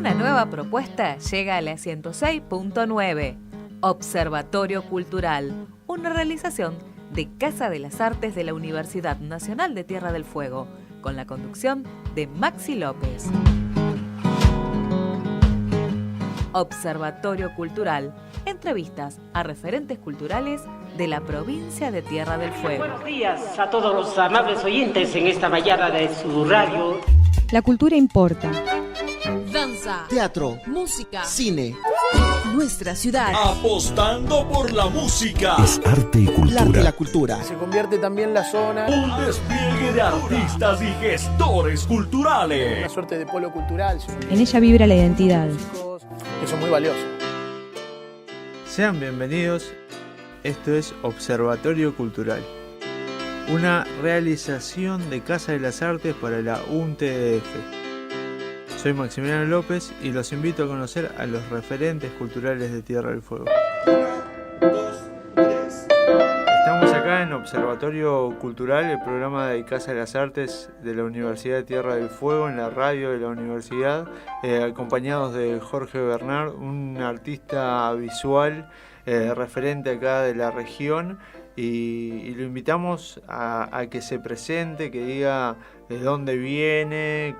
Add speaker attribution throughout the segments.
Speaker 1: Una nueva propuesta llega a la 106.9. Observatorio Cultural, una realización de Casa de las Artes de la Universidad Nacional de Tierra del Fuego, con la conducción de Maxi López. Observatorio Cultural, entrevistas a referentes culturales de la provincia de Tierra del Fuego.
Speaker 2: Buenos días a todos los amables oyentes en esta mañana de su radio.
Speaker 3: La cultura importa.
Speaker 4: Danza,
Speaker 5: teatro,
Speaker 4: música,
Speaker 5: cine.
Speaker 4: Nuestra ciudad.
Speaker 6: Apostando por la música.
Speaker 7: Es arte y cultura.
Speaker 5: El arte y la cultura.
Speaker 8: Se convierte también la zona.
Speaker 6: Un despliegue de artistas y gestores culturales.
Speaker 8: Una suerte de polo cultural.
Speaker 3: En ella vibra la identidad.
Speaker 8: Eso es muy valioso.
Speaker 9: Sean bienvenidos. Esto es Observatorio Cultural, una realización de Casa de las Artes para la UNTDF. Soy Maximiliano López y los invito a conocer a los referentes culturales de Tierra del Fuego. 1, 2, 3. Estamos acá en Observatorio Cultural, el programa de Casa de las Artes de la Universidad de Tierra del Fuego, en la radio de la universidad, acompañados de Jorge Bernard, un artista visual referente acá de la región, y lo invitamos a que se presente, que diga de dónde viene,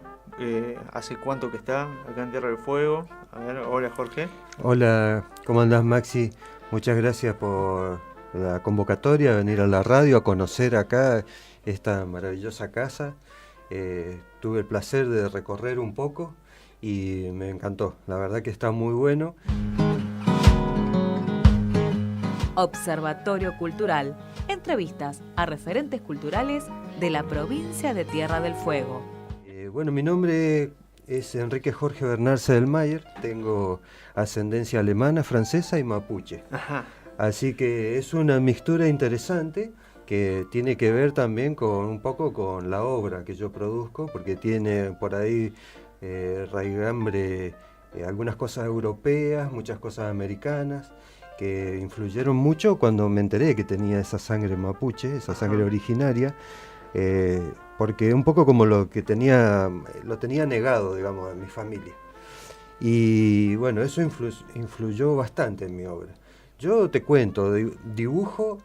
Speaker 9: hace cuánto que está acá en Tierra del Fuego. A ver, hola Jorge.
Speaker 10: Hola, ¿cómo andás Maxi? Muchas gracias por la convocatoria, venir a la radio a conocer acá esta maravillosa casa. Tuve el placer de recorrer un poco y me encantó, la verdad que está muy bueno.
Speaker 1: Observatorio Cultural, entrevistas a referentes culturales de la provincia de Tierra del Fuego.
Speaker 10: Bueno, mi nombre es Enrique Jorge Bernard Sedelmayer, tengo ascendencia alemana, francesa y mapuche.
Speaker 9: Ajá.
Speaker 10: Así que es una mixtura interesante que tiene que ver también con un poco con la obra que yo produzco, porque tiene por ahí raigambre, algunas cosas europeas, muchas cosas americanas, que influyeron mucho cuando me enteré que tenía esa sangre mapuche, esa sangre originaria, porque un poco como lo tenía negado, digamos, en mi familia. Y bueno, eso influyó bastante en mi obra. Yo te cuento, dibujo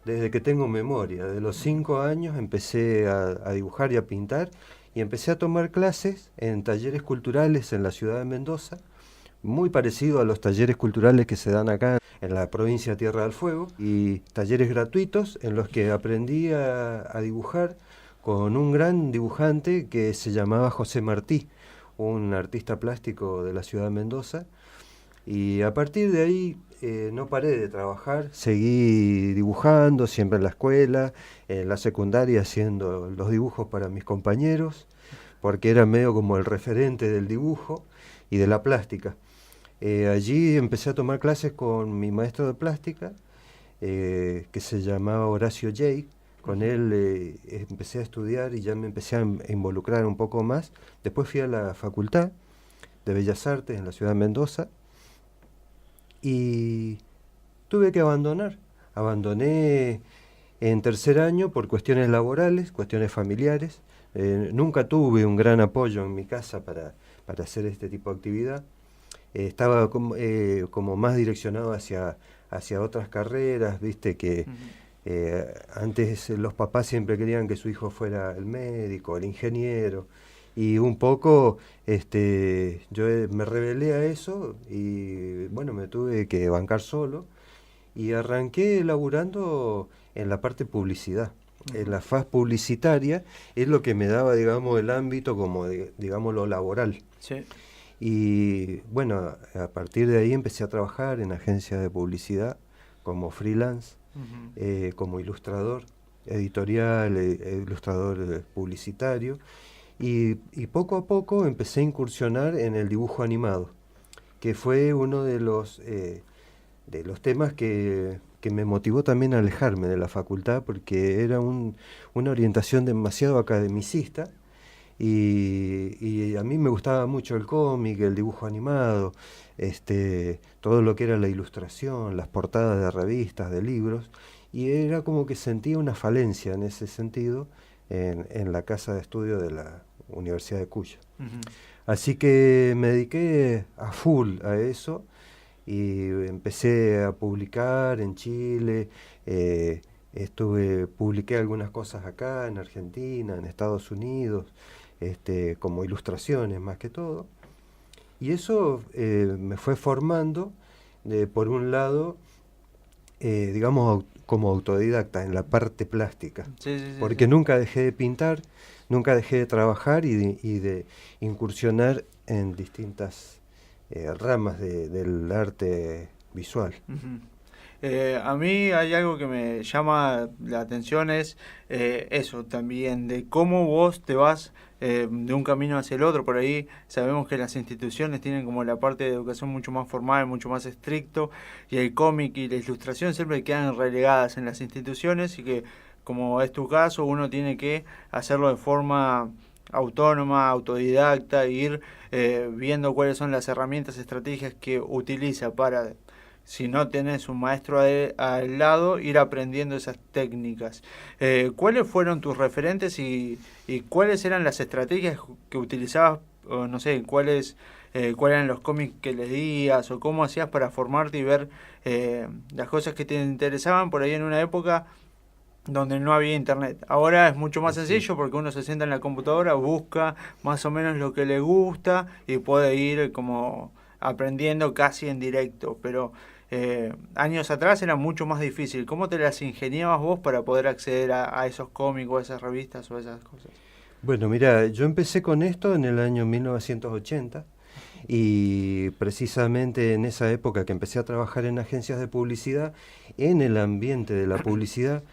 Speaker 10: desde que tengo memoria. De los 5 años empecé a dibujar y a pintar, y empecé a tomar clases en talleres culturales en la ciudad de Mendoza, muy parecido a los talleres culturales que se dan acá en la provincia de Tierra del Fuego, y talleres gratuitos en los que aprendí a dibujar con un gran dibujante que se llamaba José Martí, un artista plástico de la ciudad de Mendoza, y a partir de ahí no paré de trabajar, seguí dibujando siempre en la escuela, en la secundaria haciendo los dibujos para mis compañeros, porque era medio como el referente del dibujo y de la plástica. Allí empecé a tomar clases con mi maestro de plástica, que se llamaba Horacio Jake. Con él empecé a estudiar y ya me empecé a involucrar un poco más. Después fui a la Facultad de Bellas Artes en la ciudad de Mendoza y tuve que abandonar. Abandoné en tercer año por cuestiones laborales, cuestiones familiares. Nunca tuve un gran apoyo en mi casa para hacer este tipo de actividad. Estaba como más direccionado hacia otras carreras, viste que antes los papás siempre querían que su hijo fuera el médico, el ingeniero, y un poco yo me rebelé a eso y bueno, me tuve que bancar solo y arranqué laburando en la parte publicidad. En la faz publicitaria es lo que me daba, digamos, el ámbito como, digamos, lo laboral.
Speaker 9: Sí.
Speaker 10: Y bueno, a partir de ahí empecé a trabajar en agencias de publicidad como freelance, como ilustrador editorial, ilustrador publicitario, y poco a poco empecé a incursionar en el dibujo animado, que fue uno de los temas que me motivó también a alejarme de la facultad, porque era una orientación demasiado academicista. Y a mí me gustaba mucho el cómic, el dibujo animado, todo lo que era la ilustración, las portadas de revistas, de libros, y era como que sentía una falencia en ese sentido en la casa de estudio de Universidad de Cuyo.
Speaker 9: Ujú.
Speaker 10: Así que me dediqué a full a eso y empecé a publicar en Chile, publiqué algunas cosas acá en Argentina, en Estados Unidos, como ilustraciones más que todo. Y eso me fue formando, por un lado, digamos, como autodidacta en la parte plástica, porque nunca dejé de pintar, nunca dejé de trabajar y de incursionar en distintas ramas del arte visual.
Speaker 9: Ujú. A mí hay algo que me llama la atención, es eso también, de cómo vos te vas de un camino hacia el otro. Por ahí sabemos que las instituciones tienen como la parte de educación mucho más formal, mucho más estricto, y el cómic y la ilustración siempre quedan relegadas en las instituciones, y que, como es tu caso, uno tiene que hacerlo de forma autónoma, autodidacta, e ir viendo cuáles son las herramientas, estrategias que utiliza para, si no tenés un maestro al lado, ir aprendiendo esas técnicas. ¿Cuáles fueron tus referentes y cuáles eran las estrategias que utilizabas? O no sé, cuáles eran los cómics que leías, o cómo hacías para formarte y ver las cosas que te interesaban por ahí en una época donde no había internet. Ahora es mucho más sencillo porque uno se sienta en la computadora, busca más o menos lo que le gusta y puede ir como aprendiendo casi en directo, pero años atrás era mucho más difícil. ¿Cómo te las ingeniabas vos para poder acceder a esos cómics, a esas revistas o a esas cosas?
Speaker 10: Bueno, mira, yo empecé con esto en el año 1980 y precisamente en esa época que empecé a trabajar en agencias de publicidad, en el ambiente de la publicidad,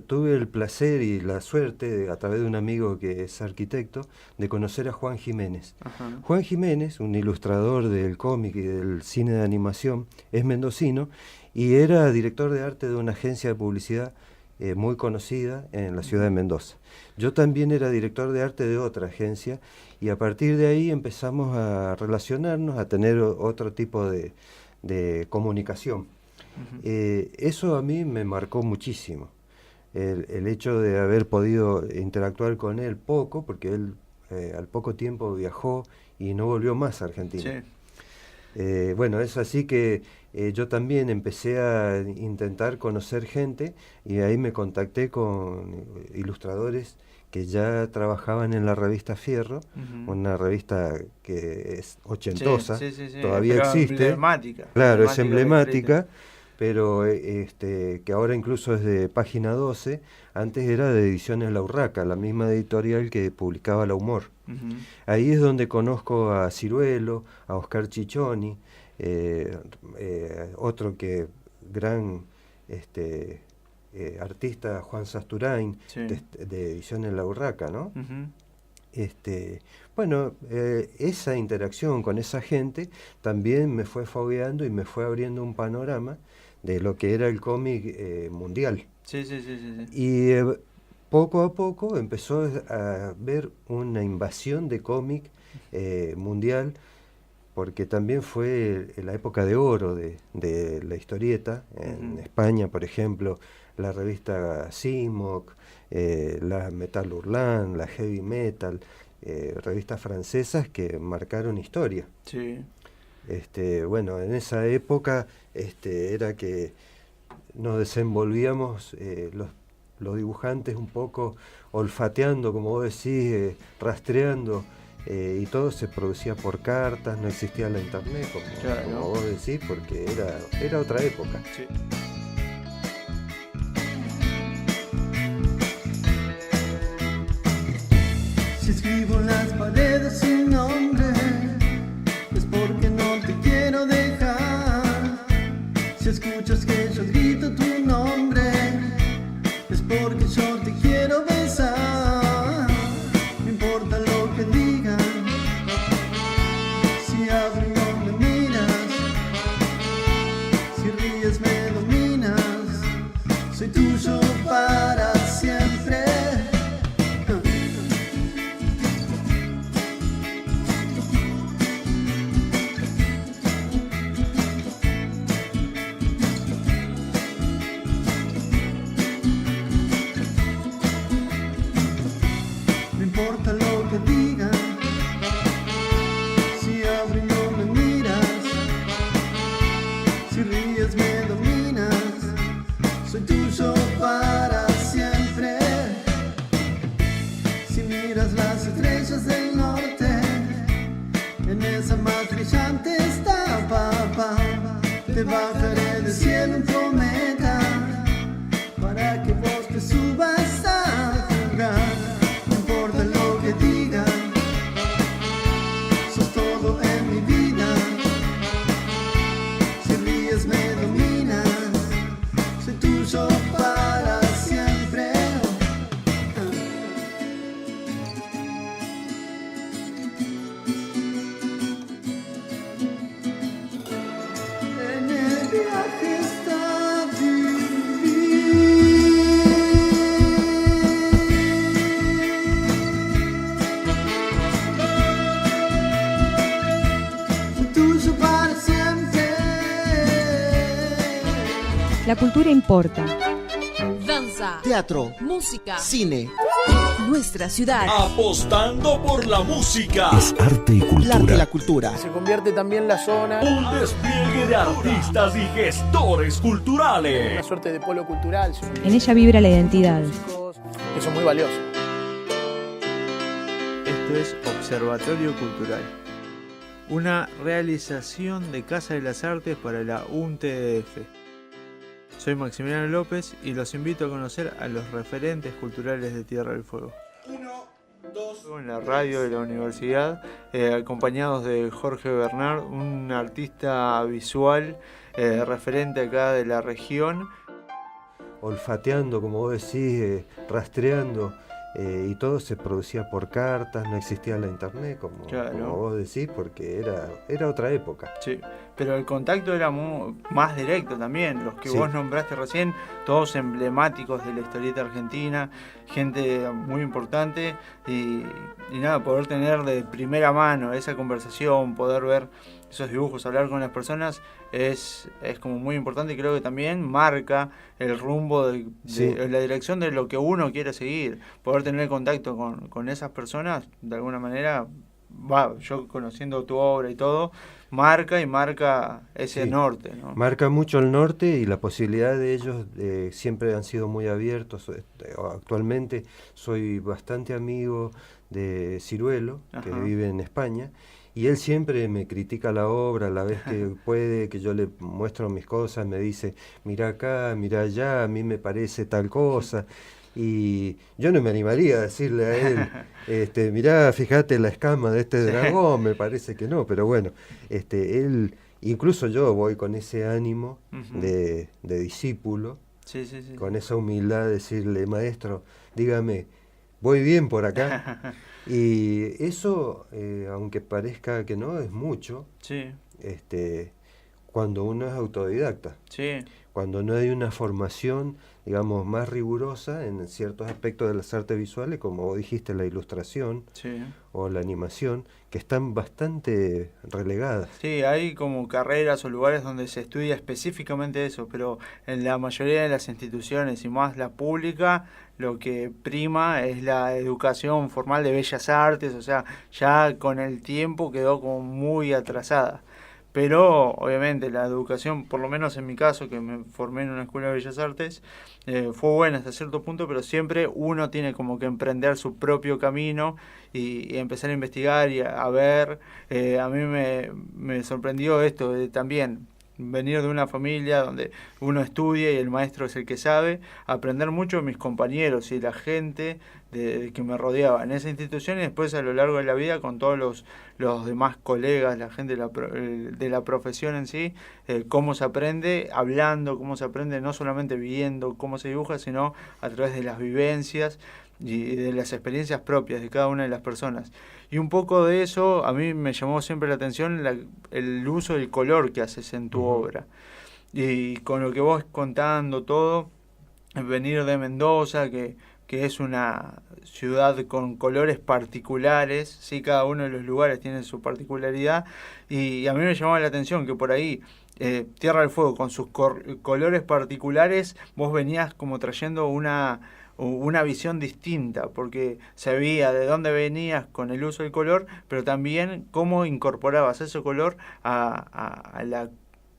Speaker 10: tuve el placer y la suerte, a través de un amigo que es arquitecto, de conocer a Juan Jiménez.
Speaker 9: Ajá.
Speaker 10: Juan Jiménez, un ilustrador del cómic y del cine de animación, es mendocino y era director de arte de una agencia de publicidad muy conocida en la ciudad de Mendoza. Yo también era director de arte de otra agencia y a partir de ahí empezamos a relacionarnos, a tener otro tipo de comunicación. Eso a mí me marcó muchísimo. El hecho de haber podido interactuar con él poco, porque él al poco tiempo viajó y no volvió más a Argentina. Sí. Bueno, es así que yo también empecé a intentar conocer gente y ahí me contacté con ilustradores que ya trabajaban en la revista Fierro, una revista que es ochentosa, todavía pero existe.
Speaker 9: Emblemática.
Speaker 10: Claro, es emblemática. Pero que ahora incluso es de Página 12, antes era de Ediciones La Urraca, la misma editorial que publicaba La Humor. Ahí es donde conozco a Ciruelo, a Oscar Chichoni, otro gran artista, Juan Sasturain, de Ediciones La Urraca, ¿no? Bueno, esa interacción con esa gente también me fue fogueando y me fue abriendo un panorama de lo que era el cómic mundial. Sí. Y poco a poco empezó a ver una invasión de cómic mundial, porque también fue la época de oro de la historieta. En España, por ejemplo, la revista Simoc, la Metal Hurlant, la Heavy Metal, revistas francesas que marcaron historia. Sí. Bueno, en esa época era que nos desenvolvíamos los dibujantes un poco olfateando, como vos decís, rastreando, y todo se producía por cartas, no existía la internet, como vos decís, porque era otra época. Sí.
Speaker 5: Si escribo en las paredes sin nombre, es porque no te quiero dejar. Si escuchas que yo grito tu nombre, es porque yo te quiero besar. No importa lo que digan, si abro y no me miras, si ríes me dominas, soy tuyo para siempre.
Speaker 3: La cultura importa.
Speaker 4: Danza,
Speaker 5: Teatro,
Speaker 4: música,
Speaker 5: cine,
Speaker 4: nuestra ciudad.
Speaker 6: Apostando por la música.
Speaker 7: Es arte y
Speaker 5: el arte y
Speaker 7: cultura.
Speaker 5: la cultura.
Speaker 8: Se convierte también la zona en
Speaker 6: Un despliegue de artistas y gestores
Speaker 8: una
Speaker 6: culturales.
Speaker 8: suerte de polo cultural.
Speaker 3: En ella vibra la identidad.
Speaker 8: Eso es muy valioso.
Speaker 9: Esto es Observatorio Cultural, una realización de Casa de las Artes para la UNTDF. Soy Maximiliano López y los invito a conocer a los referentes culturales de Tierra del Fuego. En la radio de la universidad, acompañados de Jorge Bernard, un artista visual referente acá de la región.
Speaker 10: Olfateando, como vos decís, rastreando, y todo se producía por cartas, no existía la internet, como vos decís, porque era otra época.
Speaker 9: Sí, pero el contacto era más directo también, los que vos nombraste recién, todos emblemáticos de la historieta argentina, gente muy importante, y nada, poder tener de primera mano esa conversación, poder ver esos dibujos, hablar con las personas, es como muy importante, y creo que también marca el rumbo de la dirección de lo que uno quiere seguir. Poder tener contacto con esas personas, de alguna manera, yo conociendo tu obra y todo, marca ese norte, ¿no?
Speaker 10: Marca mucho el norte, y la posibilidad de ellos siempre han sido muy abiertos. Actualmente soy bastante amigo de Ciruelo, que vive en España, y él siempre me critica la obra a la vez que puede, que yo le muestro mis cosas, me dice, mira acá, mira allá, a mí me parece tal cosa. Y yo no me animaría a decirle a él, mirá, fíjate la escama de este dragón, me parece que no, pero bueno, él, incluso yo voy con ese ánimo de discípulo, con esa humildad de decirle, maestro, dígame, ¿voy bien por acá? Y eso, aunque parezca que no, es mucho, cuando uno es autodidacta. Cuando no hay una formación, digamos, más rigurosa en ciertos aspectos de las artes visuales, como vos dijiste, la ilustración o la animación, que están bastante relegadas.
Speaker 9: Sí, hay como carreras o lugares donde se estudia específicamente eso, pero en la mayoría de las instituciones, y más la pública, lo que prima es la educación formal de bellas artes, o sea, ya con el tiempo quedó como muy atrasada. Pero obviamente la educación, por lo menos en mi caso, que me formé en una escuela de bellas artes, fue buena hasta cierto punto, pero siempre uno tiene como que emprender su propio camino y empezar a investigar y a ver. A mí me sorprendió esto de también venir de una familia donde uno estudia y el maestro es el que sabe, aprender mucho de mis compañeros y la gente que me rodeaba en esa institución, y después a lo largo de la vida con todos los demás colegas, la gente de la profesión en sí, cómo se aprende hablando, cómo se aprende no solamente viendo cómo se dibuja, sino a través de las vivencias y de las experiencias propias de cada una de las personas. Y un poco de eso a mí me llamó siempre la atención, el uso del color que haces en tu obra. Y con lo que vos contando todo, venir de Mendoza, que es una ciudad con colores particulares, sí, cada uno de los lugares tiene su particularidad, y a mí me llamaba la atención que por ahí Tierra del Fuego con sus colores particulares, vos venías como trayendo una visión distinta, porque se veía de dónde venías con el uso del color, pero también cómo incorporabas ese color a la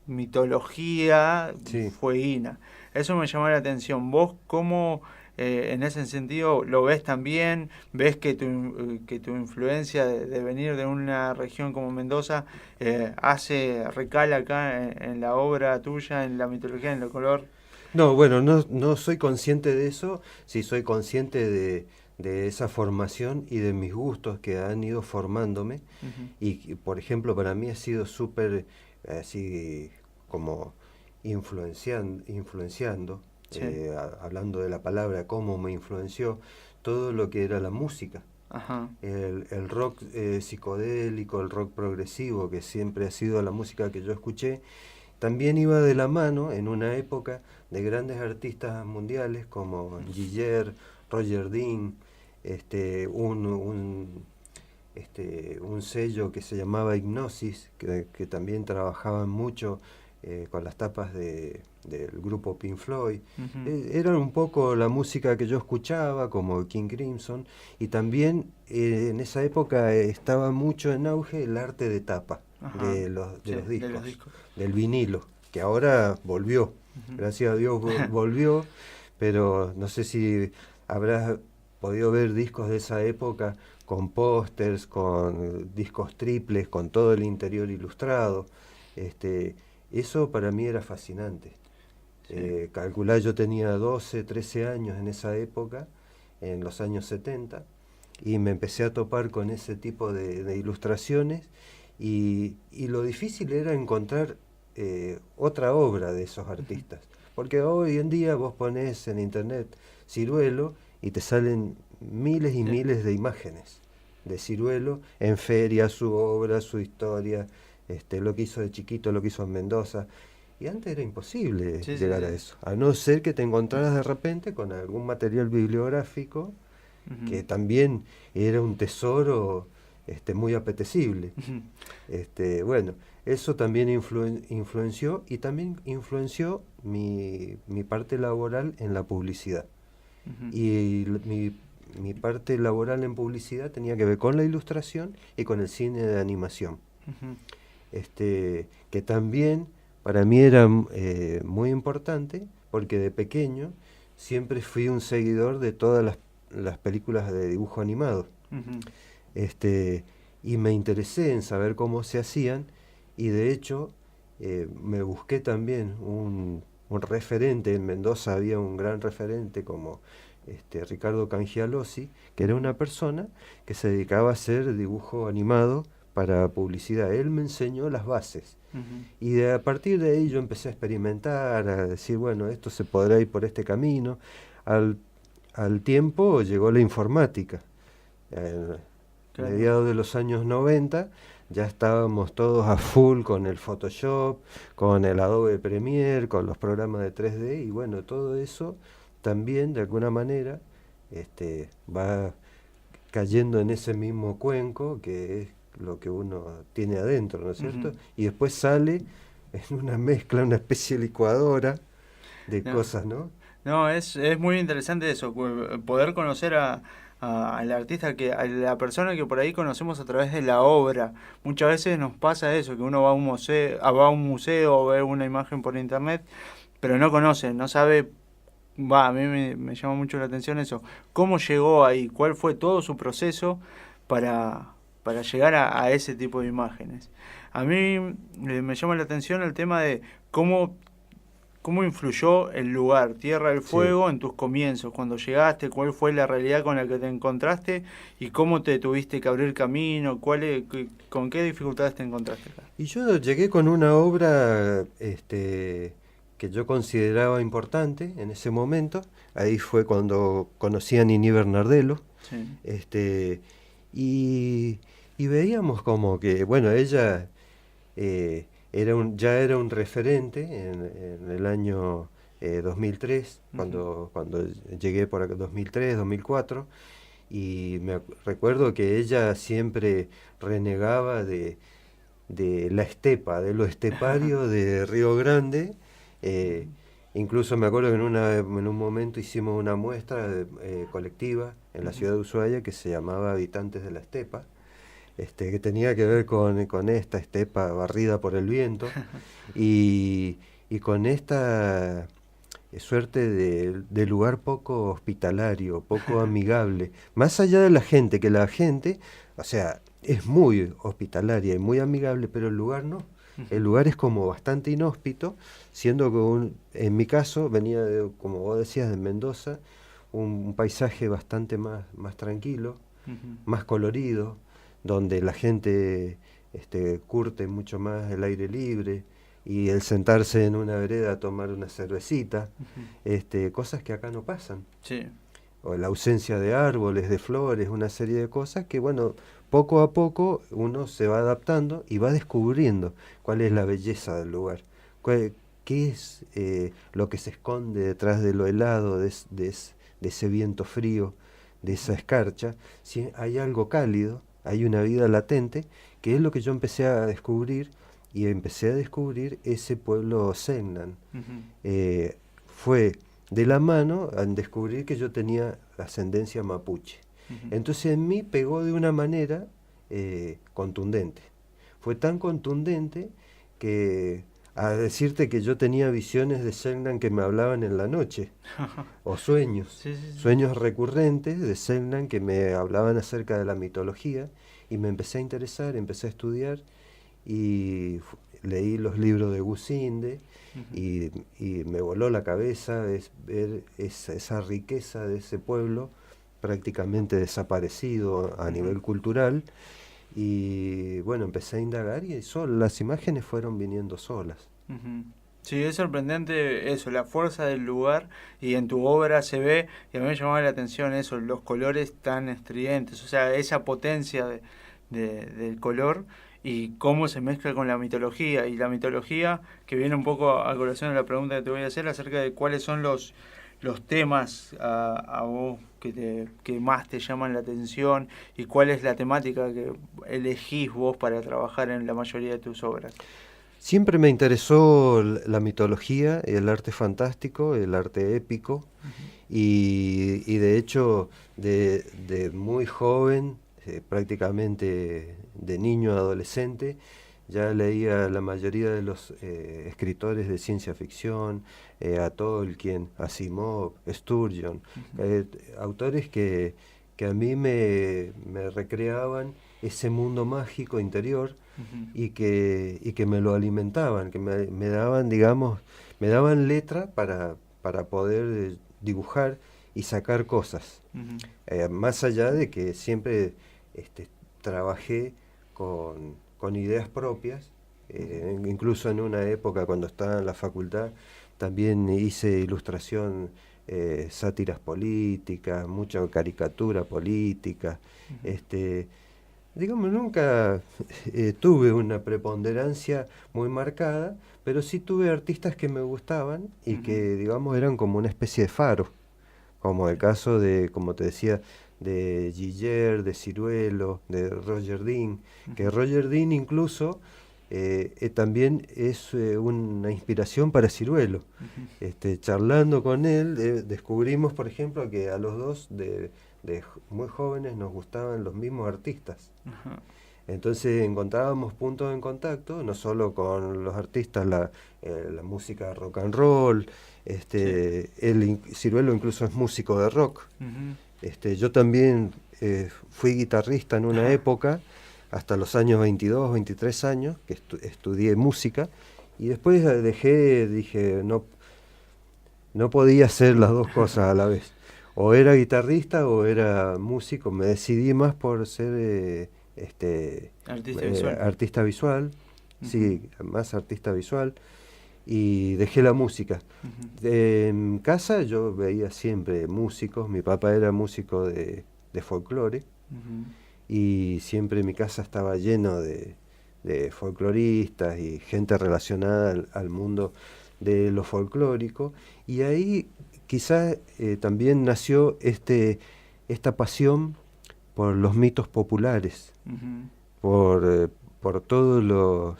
Speaker 9: mitología fueguina. Eso me llamó la atención. ¿Vos cómo en ese sentido lo ves también? ¿Ves que tu influencia de venir de una región como Mendoza recala acá en la obra tuya, en la mitología, en el color?
Speaker 10: No, bueno, no soy consciente de eso, sí soy consciente de esa formación y de mis gustos que han ido formándome. Y, por ejemplo, para mí ha sido súper, así como influenciando, hablando de la palabra, cómo me influenció todo lo que era la música. El rock psicodélico, el rock progresivo, que siempre ha sido la música que yo escuché, también iba de la mano en una época de grandes artistas mundiales como Giger, Roger Dean, un sello que se llamaba Hipnosis, que también trabajaban mucho con las tapas del grupo Pink Floyd. Era un poco la música que yo escuchaba, como King Crimson, y también en esa época estaba mucho en auge el arte de tapa de los discos, del vinilo, que ahora volvió, gracias a Dios volvió, pero no sé si habrás podido ver discos de esa época con pósters, con discos triples, con todo el interior ilustrado. Eso para mí era fascinante. Calcular, yo tenía 12, 13 años en esa época, en los años 70, y me empecé a topar con ese tipo de ilustraciones, y lo difícil era encontrar otra obra de esos artistas. Porque hoy en día vos ponés en internet Ciruelo y te salen miles y miles de imágenes de Ciruelo en feria, su obra, su historia, lo que hizo de chiquito, lo que hizo en Mendoza. Y antes era imposible llegar a eso, a no ser que te encontraras de repente con algún material bibliográfico que también era un tesoro muy apetecible. Bueno, eso también influenció, y también influenció mi parte laboral en la publicidad. Y mi parte laboral en publicidad tenía que ver con la ilustración y con el cine de animación. Que también para mí era muy importante, porque de pequeño siempre fui un seguidor de todas las películas de dibujo animado. Y me interesé en saber cómo se hacían, y de hecho me busqué también un referente. En Mendoza había un gran referente como Ricardo Cangialosi, que era una persona que se dedicaba a hacer dibujo animado para publicidad. Él me enseñó las bases, y a partir de ahí yo empecé a experimentar, a decir, bueno, esto se podrá ir por este camino. Al tiempo llegó la informática. Mediados de los años 90 ya estábamos todos a full con el Photoshop, con el Adobe Premiere, con los programas de 3D, y bueno, todo eso también de alguna manera va cayendo en ese mismo cuenco que es lo que uno tiene adentro, ¿no es cierto? Y después sale en una mezcla, una especie de licuadora de cosas, ¿no?
Speaker 9: No, es muy interesante eso, poder conocer al artista, a la persona que por ahí conocemos a través de la obra. Muchas veces nos pasa eso, que uno va a un museo o ve una imagen por internet, pero no conoce, no sabe. A mí me llama mucho la atención eso. ¿Cómo llegó ahí? ¿Cuál fue todo su proceso para llegar a ese tipo de imágenes? A mí me llama la atención el tema de cómo influyó el lugar, Tierra del Fuego, en tus comienzos, cuando llegaste, cuál fue la realidad con la que te encontraste y cómo te tuviste que abrir camino, con qué dificultades te encontraste acá.
Speaker 10: Y yo llegué con una obra que yo consideraba importante en ese momento. Ahí fue cuando conocí a Nini Bernardello. Y veíamos como que, bueno, ella ya era un referente en el año 2003, cuando llegué por acá, 2003, 2004, y recuerdo que ella siempre renegaba de la estepa, de lo estepario de Río Grande. Incluso me acuerdo que en un momento hicimos una muestra colectiva en la ciudad de Ushuaia que se llamaba Habitantes de la Estepa, que tenía que ver con esta estepa barrida por el viento y con esta suerte de lugar poco hospitalario, poco amigable, más allá de la gente, que la gente, o sea, es muy hospitalaria y muy amigable, pero el lugar no. El lugar es como bastante inhóspito, siendo que en mi caso venía como vos decías, de Mendoza, un paisaje bastante más tranquilo, más colorido, donde la gente curte mucho más el aire libre y el sentarse en una vereda a tomar una cervecita, cosas que acá no pasan.
Speaker 9: Sí.
Speaker 10: O la ausencia de árboles, de flores, una serie de cosas que, bueno, poco a poco uno se va adaptando y va descubriendo cuál es la belleza del lugar, qué es lo que se esconde detrás de lo helado, de ese viento frío, de esa escarcha. Si hay algo cálido, hay una vida latente, que es lo que yo empecé a descubrir y empecé a descubrir ese pueblo Selknam. Fue de la mano al descubrir que yo tenía ascendencia mapuche. Entonces en mí pegó de una manera contundente. Fue tan contundente que, a decirte que yo tenía visiones de Selknam que me hablaban en la noche, o sueños, sueños recurrentes de Selknam que me hablaban acerca de la mitología, y me empecé a interesar, empecé a estudiar, y leí los libros de Gusinde, y me voló la cabeza ver esa riqueza de ese pueblo prácticamente desaparecido a nivel cultural. Y bueno, empecé a indagar y las imágenes fueron viniendo solas.
Speaker 9: Sí, es sorprendente eso, la fuerza del lugar, y en tu obra se ve, y a mí me llamaba la atención eso, los colores tan estridentes, o sea, esa potencia del color y cómo se mezcla con la mitología, y la mitología que viene un poco a colación de la pregunta que te voy a hacer acerca de cuáles son los temas a vos que más te llaman la atención, y cuál es la temática que elegís vos para trabajar en la mayoría de tus obras.
Speaker 10: Siempre me interesó la mitología, el arte fantástico, el arte épico, y de hecho de muy joven, prácticamente de niño a adolescente, ya leía la mayoría de los escritores de ciencia ficción, a Tolkien, Asimov, Sturgeon, autores que a mí me recreaban ese mundo mágico interior, y que me lo alimentaban, que me daban, digamos, me daban letra para poder dibujar y sacar cosas. Más allá de que siempre trabajé con ideas propias, incluso en una época cuando estaba en la facultad también hice ilustración, sátiras políticas, mucha caricatura política. Digamos, nunca tuve una preponderancia muy marcada, pero sí tuve artistas que me gustaban y que, digamos, eran como una especie de faro, como el caso de, como te decía, de Giller, de Ciruelo, de Roger Dean, que Roger Dean incluso también es una inspiración para Ciruelo. Charlando con él, descubrimos, por ejemplo, que a los dos de muy jóvenes nos gustaban los mismos artistas. Entonces encontrábamos puntos en contacto, no solo con los artistas, la música rock and roll, Ciruelo incluso es músico de rock. Yo también fui guitarrista en una época, hasta los años 22, 23 años, que estudié música, y después dije, no podía hacer las dos cosas a la vez. O era guitarrista o era músico. Me decidí más por ser artista visual, sí, más artista visual, y dejé la música. En casa yo veía siempre músicos, mi papá era músico de folclore, y siempre mi casa estaba lleno de folcloristas y gente relacionada al mundo de lo folclórico, y ahí quizás también nació esta pasión por los mitos populares, por todos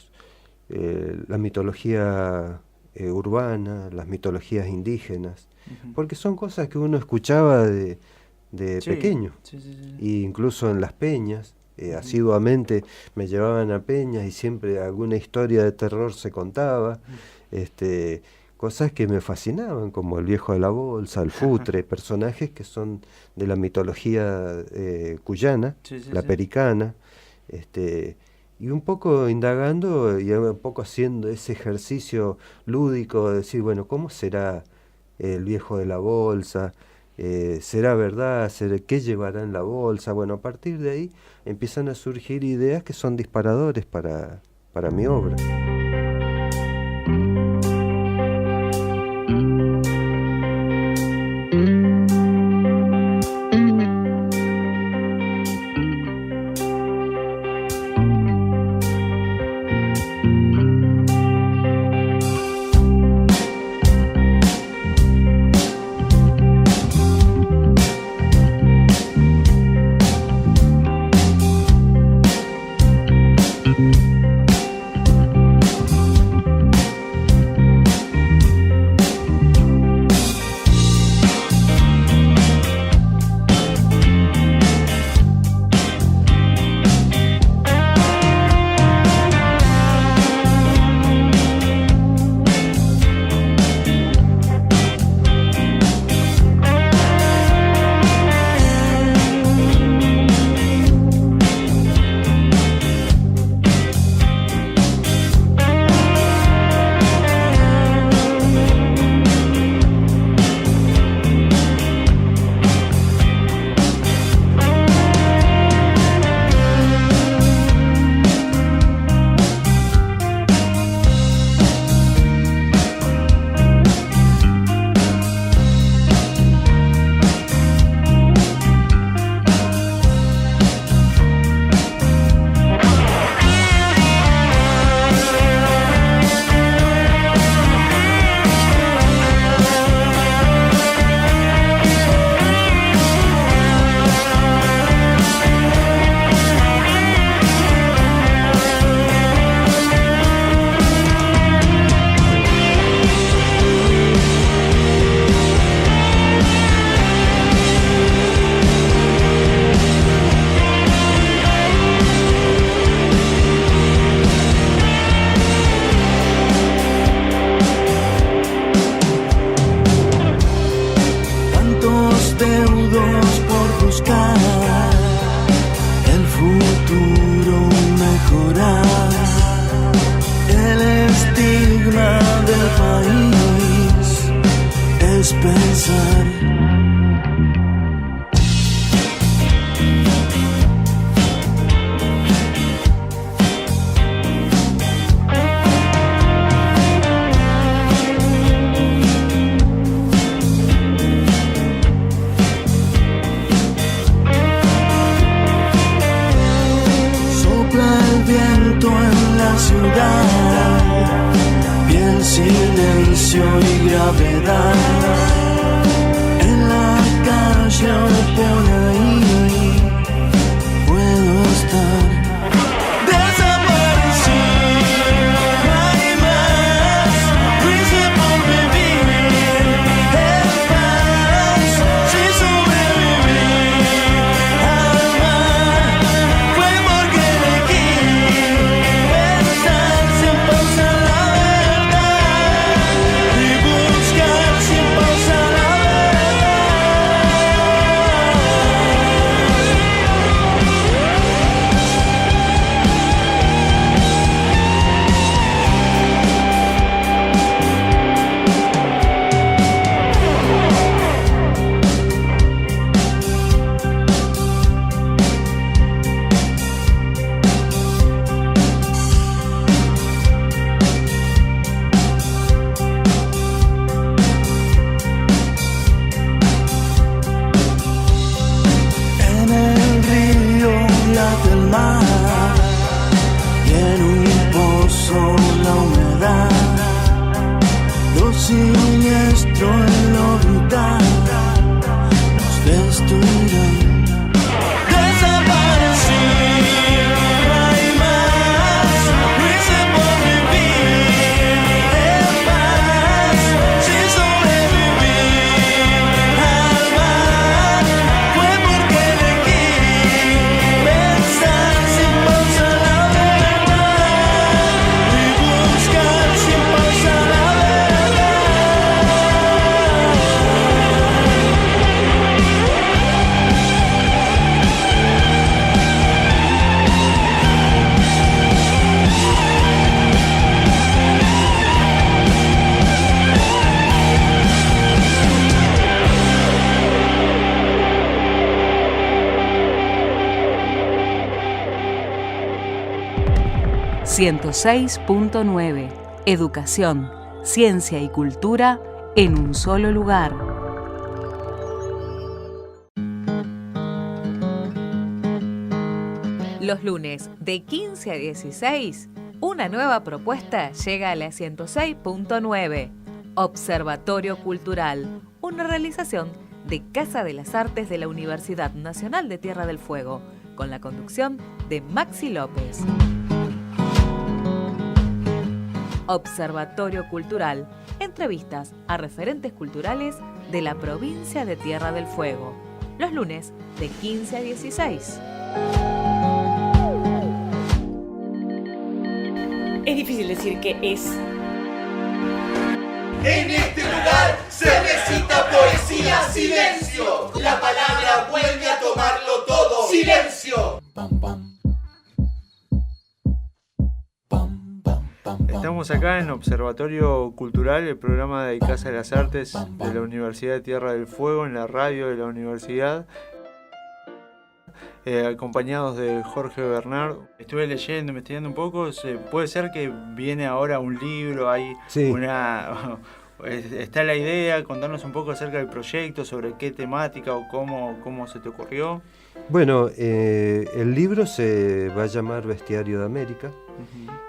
Speaker 10: la mitología urbana, las mitologías indígenas, porque son cosas que uno escuchaba de pequeño, y incluso en las peñas, asiduamente me llevaban a peñas y siempre alguna historia de terror se contaba, cosas que me fascinaban, como el viejo de la bolsa, el futre, personajes que son de la mitología cuyana, pericana, y un poco indagando y un poco haciendo ese ejercicio lúdico de decir, bueno, ¿cómo será el viejo de la bolsa? ¿Será verdad? ¿Qué llevará en la bolsa? Bueno, a partir de ahí empiezan a surgir ideas que son disparadores para mi obra.
Speaker 5: silencio y gravedad. En la calle o por ahí puedo estar.
Speaker 1: ...106.9... Educación, ciencia y cultura en un solo lugar. Los lunes de 15 a 16, una nueva propuesta llega a la 106.9... Observatorio Cultural, una realización de Casa de las Artes de la Universidad Nacional de Tierra del Fuego, con la conducción de Maxi López. Observatorio Cultural, entrevistas a referentes culturales de la provincia de Tierra del Fuego, los lunes de 15 a 16.
Speaker 7: Es difícil decir qué es.
Speaker 11: En este lugar se recita poesía, silencio. La palabra vuelve a tomarlo todo. Silencio.
Speaker 9: Estamos acá en Observatorio Cultural, el programa de Casa de las Artes de la Universidad de Tierra del Fuego, en la radio de la universidad, acompañados de Jorge Bernard. Estuve leyendo, investigando un poco. Puede ser que viene ahora un libro, hay está la idea. Contarnos un poco acerca del proyecto, sobre qué temática o cómo se te ocurrió.
Speaker 10: Bueno, el libro se va a llamar Bestiario de América.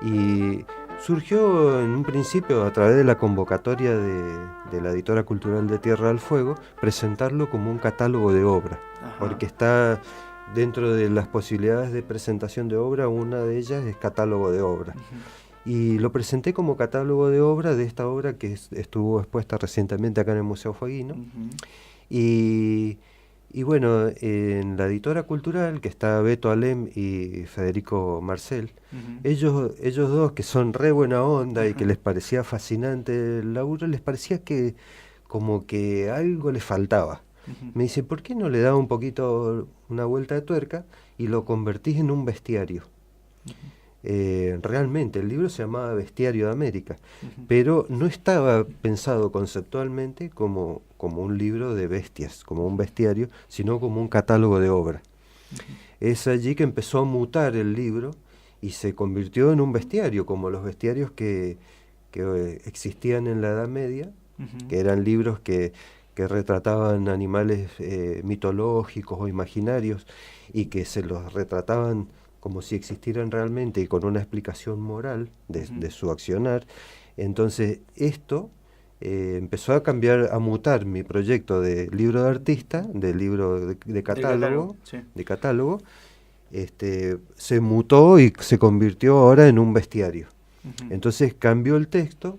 Speaker 10: Y surgió en un principio a través de la convocatoria de la editora cultural de Tierra del Fuego, presentarlo como un catálogo de obra, porque está dentro de las posibilidades de presentación de obra, una de ellas es catálogo de obra. Y lo presenté como catálogo de obra de esta obra que estuvo expuesta recientemente acá en el Museo Fueguino. Y bueno, en la editora cultural, que está Beto Alem y Federico Marcel, ellos dos, que son re buena onda y que les parecía fascinante el laburo, les parecía que como que algo les faltaba. Me dicen, ¿por qué no le da un poquito una vuelta de tuerca y lo convertís en un bestiario? Realmente el libro se llamaba Bestiario de América, pero no estaba pensado conceptualmente como un libro de bestias, como un bestiario, sino como un catálogo de obra. Es allí que empezó a mutar el libro y se convirtió en un bestiario, como los bestiarios que existían en la Edad Media, que eran libros que retrataban animales mitológicos o imaginarios y que se los retrataban como si existieran realmente y con una explicación moral de su accionar. Entonces esto empezó a cambiar, a mutar mi proyecto de libro de artista, de libro de catálogo, de catálogo, se mutó y se convirtió ahora en un bestiario. Entonces cambió el texto,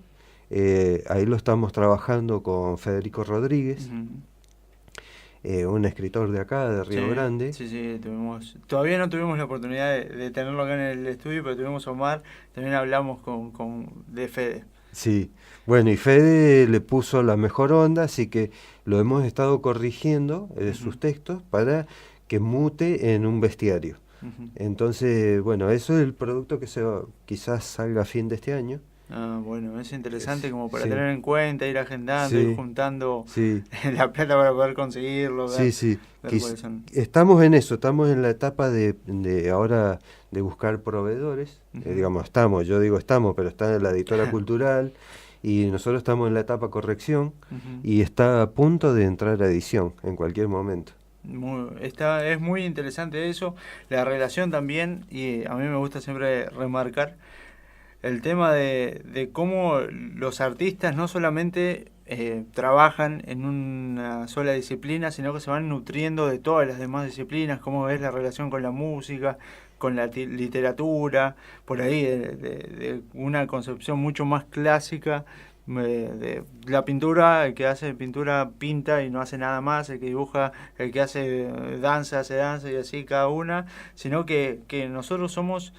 Speaker 10: ahí lo estamos trabajando con Federico Rodríguez, un escritor de acá, de Río Grande.
Speaker 9: Sí, todavía no tuvimos la oportunidad de tenerlo acá en el estudio, pero tuvimos a Omar, también hablamos de Fede.
Speaker 10: Sí, bueno, y Fede le puso la mejor onda, así que lo hemos estado corrigiendo sus textos para que mute en un bestiario. Entonces, bueno, eso es el producto que quizás salga a fin de este año.
Speaker 9: Bueno, es interesante como para tener en cuenta, ir agendando, ir juntando la plata para poder conseguirlo.
Speaker 10: Estamos en eso, estamos en la etapa de ahora de buscar proveedores. Yo digo estamos, pero está en la editora cultural y nosotros estamos en la etapa corrección y está a punto de entrar a edición en cualquier momento.
Speaker 9: Es muy interesante eso, la relación también, y a mí me gusta siempre remarcar el tema de cómo los artistas no solamente trabajan en una sola disciplina, sino que se van nutriendo de todas las demás disciplinas, cómo es la relación con la música, con la literatura, por ahí de una concepción mucho más clásica de la pintura. El que hace pintura pinta y no hace nada más, el que dibuja, el que hace danza hace danza, y así cada una, sino que nosotros somos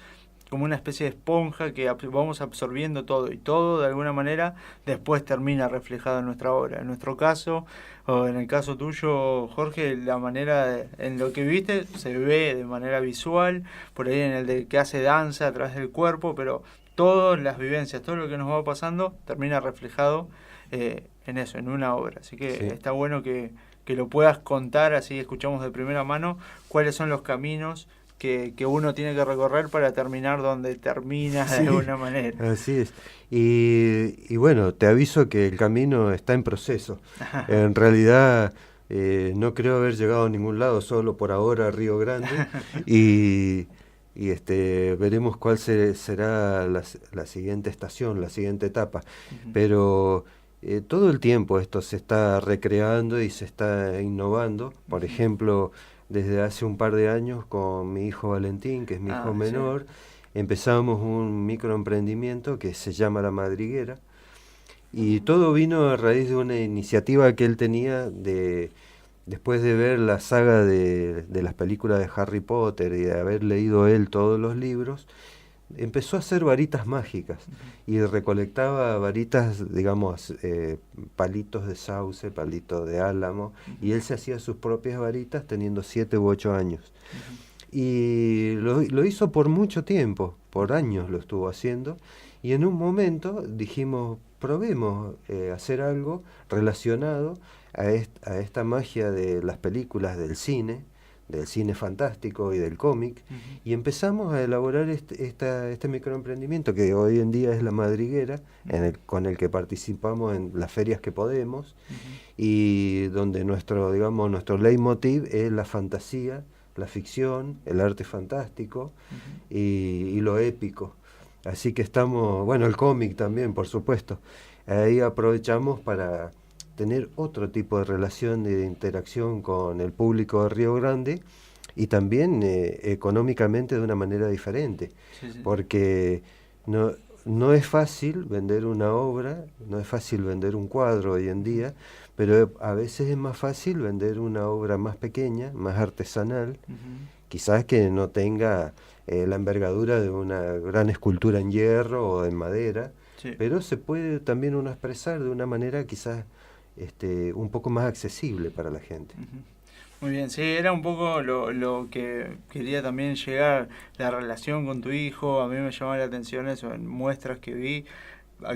Speaker 9: como una especie de esponja que vamos absorbiendo todo, y todo de alguna manera después termina reflejado en nuestra obra. En nuestro caso, o en el caso tuyo, Jorge, la manera en lo que viste se ve de manera visual, por ahí en el de que hace danza a través del cuerpo, pero todas las vivencias, todo lo que nos va pasando termina reflejado en eso, en una obra. Así que está bueno que lo puedas contar, así escuchamos de primera mano cuáles son los caminos que uno tiene que recorrer para terminar donde termina de alguna manera.
Speaker 10: Así es. Y bueno, te aviso que el camino está en proceso. En realidad no creo haber llegado a ningún lado, solo por ahora a Río Grande. y veremos cuál será la siguiente estación, la siguiente etapa. Pero todo el tiempo esto se está recreando y se está innovando. Por ejemplo, desde hace un par de años con mi hijo Valentín, que es mi hijo menor, empezamos un microemprendimiento que se llama La Madriguera, y todo vino a raíz de una iniciativa que él tenía después de ver la saga de las películas de Harry Potter y de haber leído él todos los libros. Empezó a hacer varitas mágicas y recolectaba varitas, digamos, palitos de sauce, palitos de álamo, y él se hacía sus propias varitas teniendo 7 u 8 años. Y lo hizo por mucho tiempo, por años lo estuvo haciendo, y en un momento dijimos, probemos hacer algo relacionado a esta magia de las películas del cine fantástico y del cómic, y empezamos a elaborar este microemprendimiento que hoy en día es La Madriguera, con el que participamos en las ferias que podemos, y donde nuestro leitmotiv es la fantasía, la ficción, el arte fantástico y lo épico. Así que estamos, bueno, el cómic también, por supuesto. Ahí aprovechamos para tener otro tipo de relación, de interacción con el público de Río Grande, y también económicamente de una manera diferente, porque no es fácil vender una obra, no es fácil vender un cuadro hoy en día, pero a veces es más fácil vender una obra más pequeña, más artesanal, quizás que no tenga la envergadura de una gran escultura en hierro o en madera, pero se puede también uno expresar de una manera quizás un poco más accesible para la gente.
Speaker 9: Muy bien, sí, era un poco lo que quería también llegar, la relación con tu hijo. A mí me llamaba la atención eso, en muestras que vi,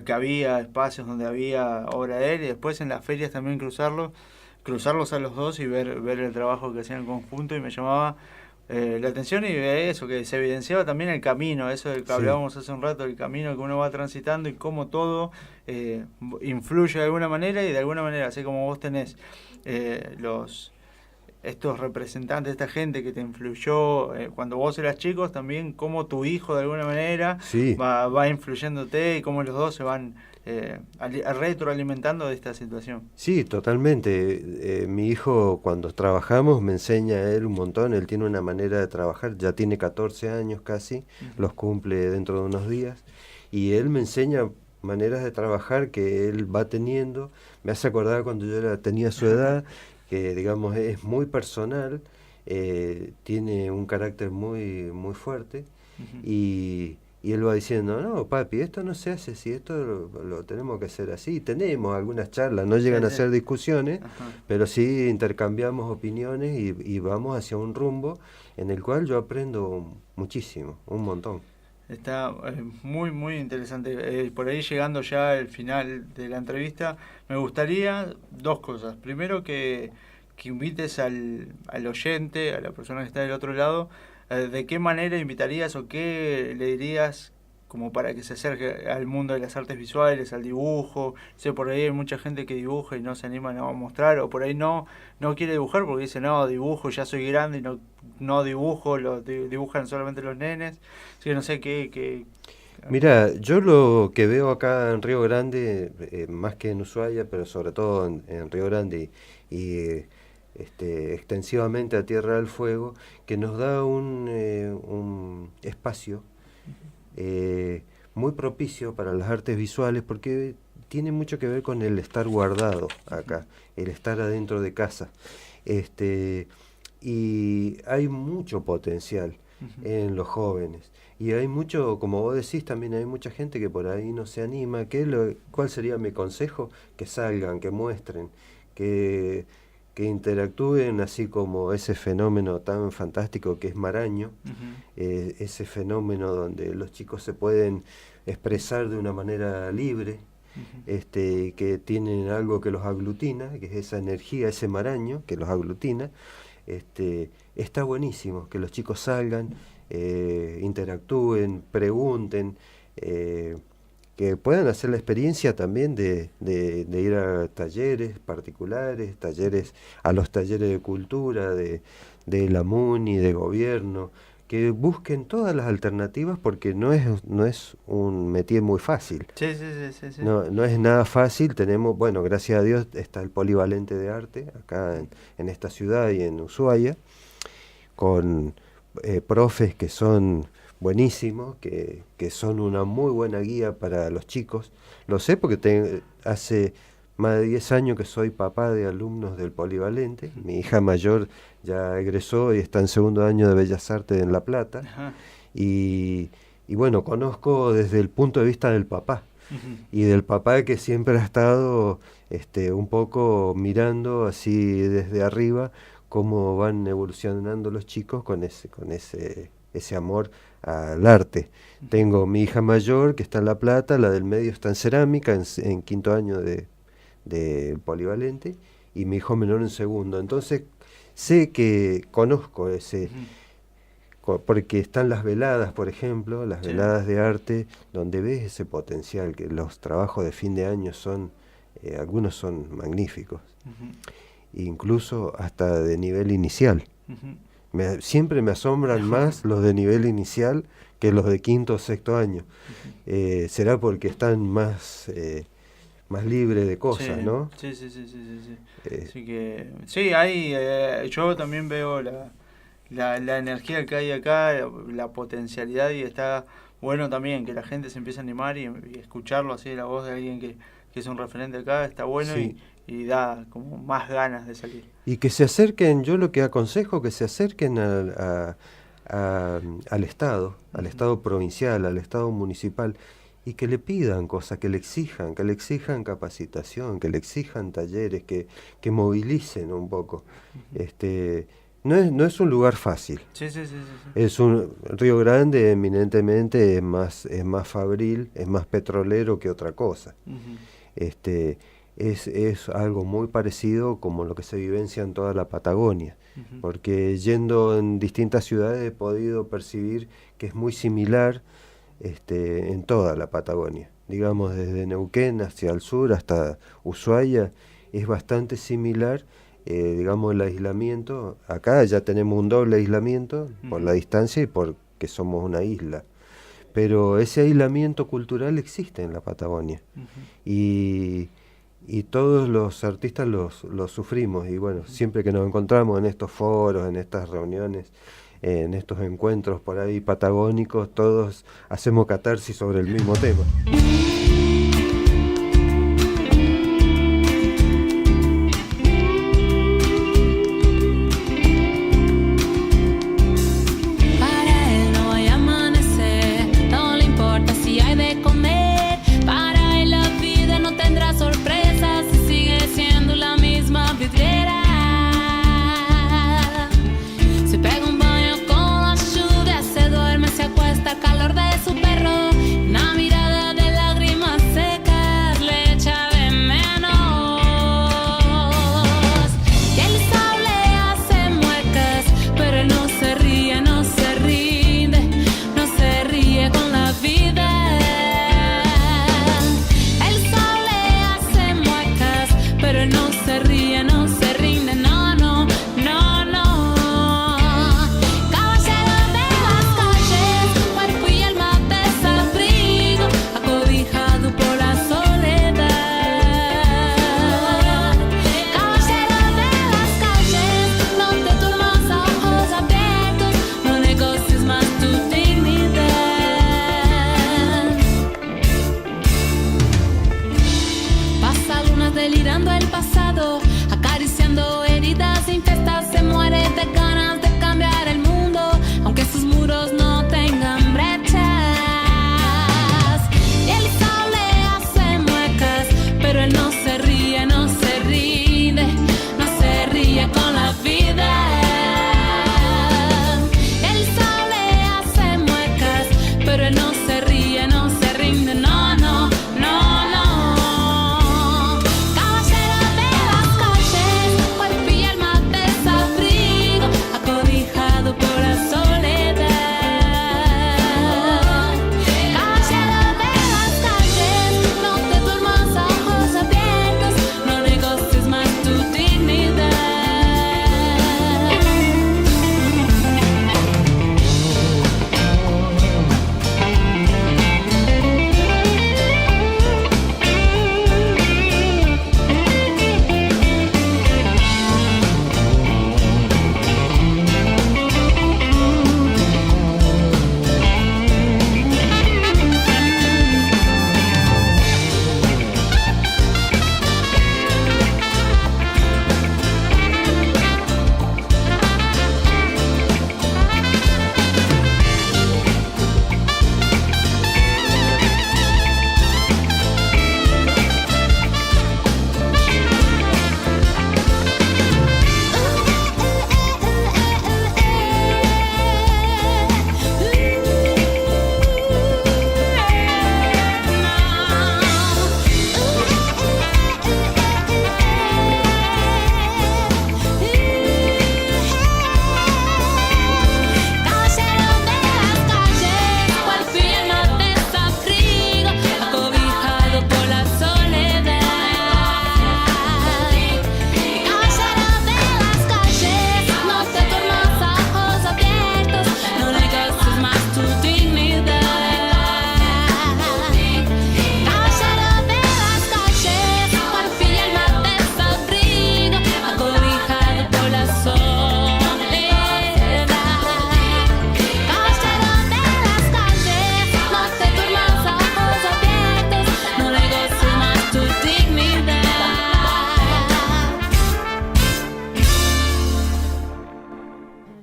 Speaker 9: que había espacios donde había obra de él, y después en las ferias también cruzarlos a los dos y ver el trabajo que hacían en conjunto, y me llamaba la atención, y eso, que se evidenciaba también el camino, eso del que hablábamos hace un rato, el camino que uno va transitando y cómo todo influye de alguna manera, y de alguna manera, así como vos tenés estos representantes, esta gente que te influyó cuando vos eras chicos, también cómo tu hijo de alguna manera
Speaker 10: Sí.
Speaker 9: va influyéndote y cómo los dos se van retroalimentando de esta situación.
Speaker 10: Sí, totalmente. Mi hijo, cuando trabajamos, me enseña a él un montón. Él tiene una manera de trabajar, ya tiene 14 años casi, los cumple dentro de unos días, y él me enseña maneras de trabajar que él va teniendo. Me hace acordar cuando yo tenía su edad, que digamos es muy personal, tiene un carácter muy, muy fuerte, y él va diciendo, no, papi, esto no se hace así, esto lo tenemos que hacer así. Tenemos algunas charlas, no llegan a ser discusiones, pero sí intercambiamos opiniones y vamos hacia un rumbo en el cual yo aprendo muchísimo, un montón.
Speaker 9: Está muy, muy interesante. Por ahí llegando ya al final de la entrevista, me gustaría dos cosas. Primero, que invites al oyente, a la persona que está del otro lado, ¿de qué manera invitarías o qué le dirías como para que se acerque al mundo de las artes visuales, al dibujo? Sé, por ahí hay mucha gente que dibuja y no se anima a mostrar, o por ahí no quiere dibujar porque dice, no, dibujo, ya soy grande y no dibujo, dibujan solamente los nenes. Así que no sé qué...
Speaker 10: Mira, yo lo que veo acá en Río Grande, más que en Ushuaia, pero sobre todo en Río Grande y extensivamente a Tierra del Fuego, que nos da un espacio muy propicio para las artes visuales, porque tiene mucho que ver con el estar guardado acá, el estar adentro de casa. Y hay mucho potencial en los jóvenes. Y hay mucho, como vos decís, también hay mucha gente que por ahí no se anima. ¿Cuál sería mi consejo? Que salgan, que muestren, que interactúen, así como ese fenómeno tan fantástico que es Maraño, ese fenómeno donde los chicos se pueden expresar de una manera libre, que tienen algo que los aglutina, que es esa energía, ese maraño que los aglutina. Está buenísimo que los chicos salgan, interactúen, pregunten, que puedan hacer la experiencia también de ir a talleres particulares, a los talleres de cultura, de la MUNI, de gobierno, que busquen todas las alternativas, porque no es un métier muy fácil.
Speaker 9: Sí.
Speaker 10: No es nada fácil. Tenemos, bueno, gracias a Dios está el Polivalente de Arte acá en esta ciudad y en Ushuaia, con profes que son buenísimos, que son una muy buena guía para los chicos. Lo sé porque hace más de 10 años que soy papá de alumnos del Polivalente. Mi hija mayor ya egresó y está en segundo año de Bellas Artes en La Plata. Y bueno, conozco desde el punto de vista del papá, y del papá que siempre ha estado un poco mirando así desde arriba cómo van evolucionando los chicos con ese amor al arte. Tengo mi hija mayor que está en La Plata, la del medio está en cerámica, en quinto año de Polivalente, y mi hijo menor en segundo. Entonces sé que conozco ese, porque están las veladas, por ejemplo, las veladas de arte, donde ves ese potencial, que los trabajos de fin de año son, algunos son magníficos, incluso hasta de nivel inicial. Siempre me asombran más los de nivel inicial que los de quinto o sexto año. Será porque están más libres de cosas, ¿no?
Speaker 9: Sí. Así que, sí, yo también veo la energía que hay acá, la potencialidad, y está bueno también que la gente se empiece a animar y escucharlo así de la voz de alguien que es un referente acá, está bueno. Y da como más ganas de salir.
Speaker 10: Y que se acerquen, yo lo que aconsejo, que se acerquen al Estado, al Estado provincial, al Estado municipal, y que le pidan cosas, que le exijan capacitación, que le exijan talleres, que movilicen un poco. No es un lugar fácil.
Speaker 9: Sí.
Speaker 10: Es Río Grande eminentemente es más fabril, es más petrolero que otra cosa. Es algo muy parecido como lo que se vivencia en toda la Patagonia, porque yendo en distintas ciudades he podido percibir que es muy similar en toda la Patagonia. Digamos, desde Neuquén hacia el sur hasta Ushuaia, es bastante similar digamos, el aislamiento. Acá ya tenemos un doble aislamiento por la distancia y porque somos una isla. Pero ese aislamiento cultural existe en la Patagonia. Y todos los artistas los sufrimos. Y bueno, siempre que nos encontramos en estos foros, en estas reuniones, en estos encuentros por ahí patagónicos, todos hacemos catarsis sobre el mismo tema.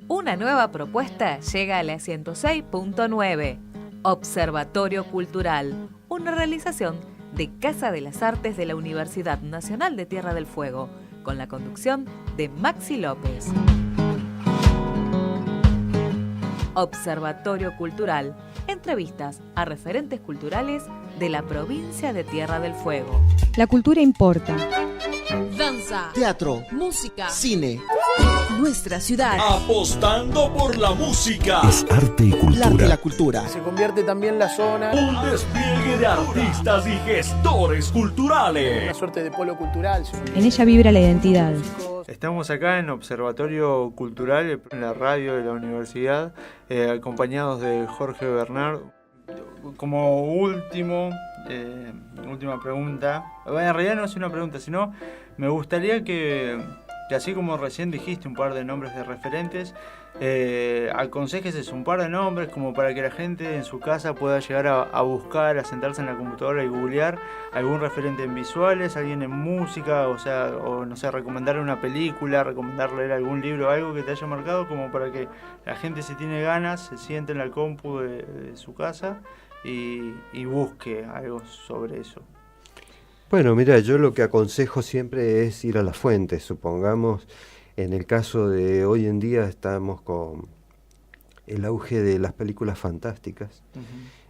Speaker 1: Una nueva propuesta llega a la 106.9, Observatorio Cultural, una realización de Casa de las Artes de la Universidad Nacional de Tierra del Fuego, con la conducción de Maxi López. Observatorio Cultural, entrevistas a referentes culturales de la provincia de Tierra del Fuego.
Speaker 3: La cultura importa.
Speaker 4: Danza,
Speaker 11: teatro,
Speaker 4: música,
Speaker 11: cine.
Speaker 4: Nuestra ciudad.
Speaker 6: Apostando por la música.
Speaker 12: Es arte y
Speaker 11: El arte y
Speaker 12: cultura.
Speaker 11: la cultura.
Speaker 8: Se convierte también la zona
Speaker 6: Un despliegue de artistas y gestores
Speaker 8: en
Speaker 6: culturales.
Speaker 8: una suerte de polo cultural.
Speaker 3: En ella vibra la identidad.
Speaker 8: invitados.
Speaker 9: Estamos acá en Observatorio Cultural, en la radio de la universidad, acompañados de Jorge Bernard. Como última pregunta, bueno, en realidad no es una pregunta, sino me gustaría que así como recién dijiste un par de nombres de referentes, aconsejes un par de nombres como para que la gente en su casa pueda llegar a buscar, a sentarse en la computadora y googlear algún referente en visuales, alguien en música, o no sé, recomendarle una película, recomendarle leer algún libro, algo que te haya marcado, como para que la gente, si tiene ganas, se siente en la compu de su casa y busque algo sobre eso.
Speaker 10: Bueno, mira, yo lo que aconsejo siempre es ir a la fuente. Supongamos, en el caso de hoy en día estamos con el auge de las películas fantásticas.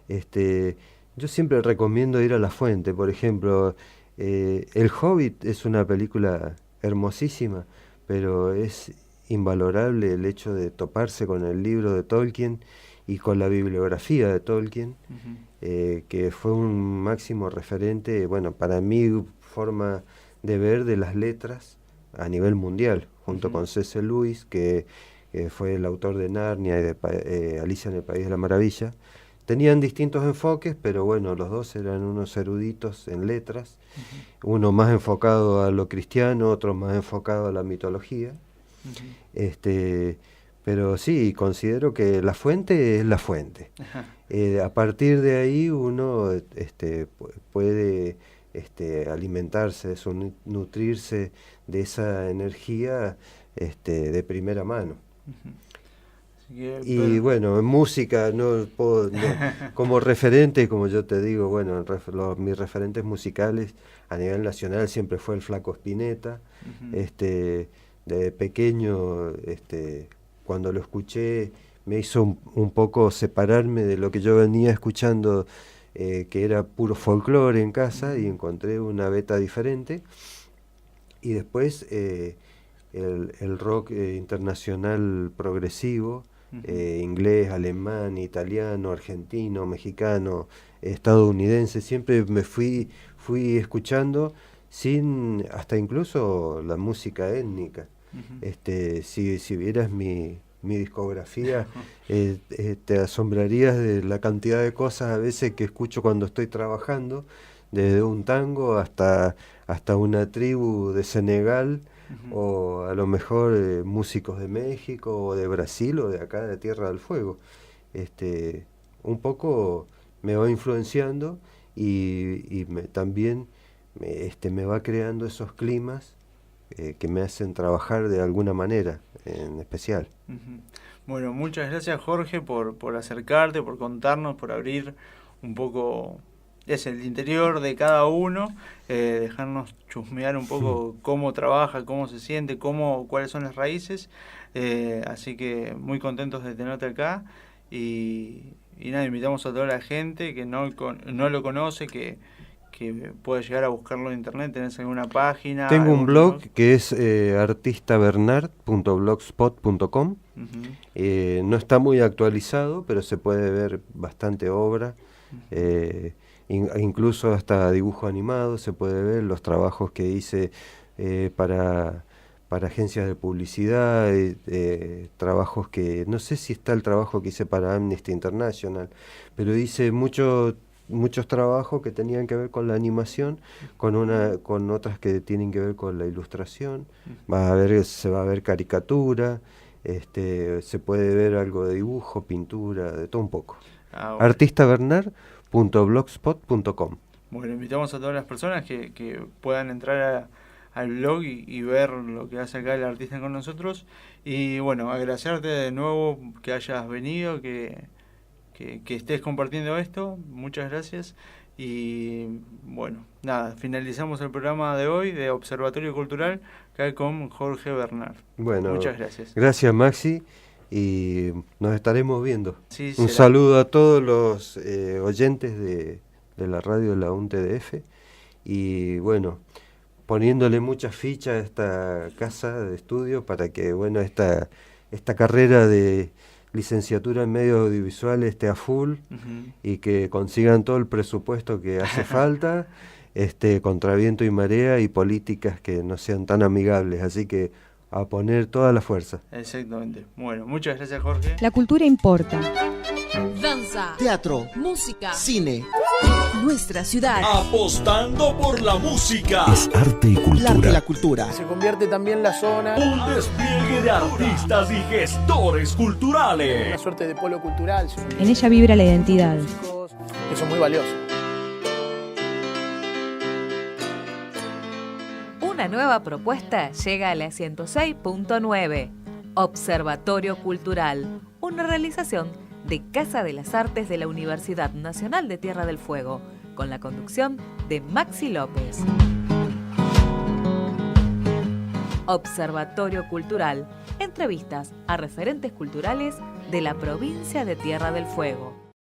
Speaker 10: Yo siempre recomiendo ir a la fuente. Por ejemplo, El Hobbit es una película hermosísima, pero es invalorable el hecho de toparse con el libro de Tolkien y con la bibliografía de Tolkien, que fue un máximo referente, bueno, para mi forma de ver, de las letras a nivel mundial, junto con C.S. Lewis, que fue el autor de Narnia y de Alicia en el País de la Maravilla. Tenían distintos enfoques, pero bueno, los dos eran unos eruditos en letras, uno más enfocado a lo cristiano, otro más enfocado a la mitología. Pero sí, considero que la fuente es la fuente. A partir de ahí uno puede alimentarse, nutrirse de esa energía de primera mano. Y bueno, en música como referente, como yo te digo, bueno, mis referentes musicales a nivel nacional siempre fue el Flaco Spinetta. De pequeño, cuando lo escuché, me hizo un poco separarme de lo que yo venía escuchando, que era puro folclore en casa, y encontré una beta diferente. Y después el rock internacional progresivo, inglés, alemán, italiano, argentino, mexicano, estadounidense, siempre me fui escuchando hasta incluso la música étnica. Si vieras mi discografía, te asombrarías de la cantidad de cosas a veces que escucho cuando estoy trabajando, desde un tango hasta una tribu de Senegal, o a lo mejor músicos de México o de Brasil o de acá de Tierra del Fuego. Un poco me va influenciando y también me va creando esos climas que me hacen trabajar de alguna manera en especial.
Speaker 9: Bueno, muchas gracias, Jorge, por acercarte, por contarnos, por abrir un poco el interior de cada uno, dejarnos chusmear un poco cómo trabaja, cómo se siente, cuáles son las raíces. Así que muy contentos de tenerte acá y nada, invitamos a toda la gente que no lo conoce, que puede llegar a buscarlo en internet. ¿Tenés alguna página?
Speaker 10: Tengo un blog que es artistabernard.blogspot.com. No está muy actualizado, pero se puede ver bastante obra, incluso hasta dibujo animado se puede ver, los trabajos que hice para agencias de publicidad, trabajos que, no sé si está el trabajo que hice para Amnesty International, pero hice muchos trabajos que tenían que ver con la animación, con otras que tienen que ver con la ilustración. Se va a ver caricatura, se puede ver algo de dibujo, pintura, de todo un poco. artistabernard.blogspot.com.
Speaker 9: Bueno, invitamos a todas las personas que puedan entrar al blog y ver lo que hace acá el artista con nosotros. Y bueno, agradecerte de nuevo que hayas venido, que estés compartiendo esto. Muchas gracias. Y bueno, nada, finalizamos el programa de hoy de Observatorio Cultural acá con Jorge Bernard.
Speaker 10: Bueno,
Speaker 9: muchas gracias.
Speaker 10: Gracias, Maxi, y nos estaremos viendo.
Speaker 9: Sí,
Speaker 10: un saludo a todos los oyentes de la radio de la UNTDF, y bueno, poniéndole muchas fichas a esta casa de estudio para que bueno esta carrera de licenciatura en medios audiovisuales esté a full, y que consigan todo el presupuesto que hace falta, contra viento y marea y políticas que no sean tan amigables. Así que a poner toda la fuerza.
Speaker 9: Exactamente. Bueno, muchas gracias, Jorge.
Speaker 3: La cultura importa.
Speaker 4: Danza,
Speaker 11: Teatro,
Speaker 4: música,
Speaker 11: cine,
Speaker 4: nuestra ciudad.
Speaker 6: Apostando por la música.
Speaker 12: Es arte y
Speaker 11: el arte y
Speaker 12: cultura.
Speaker 11: la cultura.
Speaker 8: Se convierte también la zona en
Speaker 6: Un despliegue de artistas y gestores culturales.
Speaker 8: una suerte de polo cultural.
Speaker 3: En ella vibra la identidad.
Speaker 8: Eso es muy valioso.
Speaker 1: Una nueva propuesta llega a la 106.9. Observatorio Cultural, una realización de Casa de las Artes de la Universidad Nacional de Tierra del Fuego, con la conducción de Maxi López. Observatorio Cultural, entrevistas a referentes culturales de la provincia de Tierra del Fuego.